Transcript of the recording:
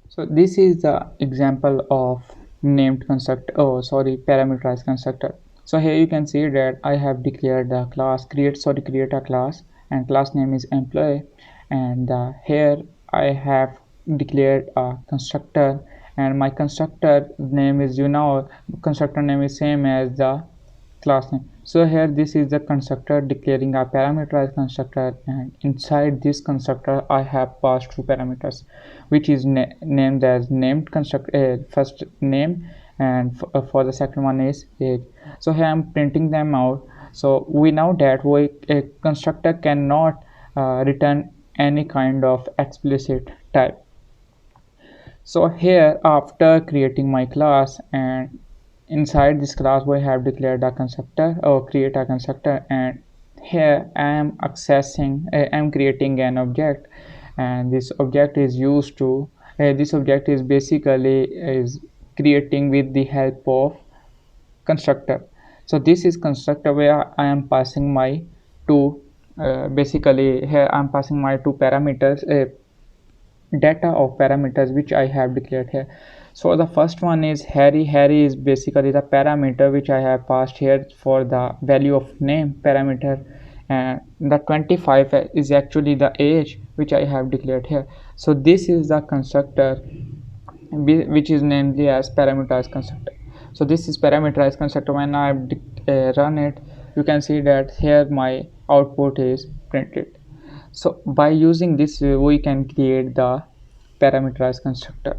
So this is the example of parameterized constructor. So here you can see that I have declared the class create a class, and class name is employee, and here I have declared a constructor, and my constructor name is, constructor name is same as the class name. So here this is the constructor declaring a parameterized constructor, and inside this constructor I have passed two parameters, which is named as named constructor, first name, and for the second one is age. So here I'm printing them out. So we know that a constructor cannot return any kind of explicit type. So here, after creating my class, and inside this class we have declared a constructor or create a constructor, and here I am creating an object, and this object is used to this object is basically is creating with the help of constructor. So this is constructor where I am passing my two basically here I am passing my two parameters, data of parameters which I have declared here. So the first one is Harry. Harry is basically the parameter which I have passed here for the value of name parameter, and the 25 is actually the age which I have declared here. So this is the constructor which is named as parameterized constructor. So this is parameterized constructor. When I run it, you can see that here my output is printed. So by using this we can create the parameterized constructor.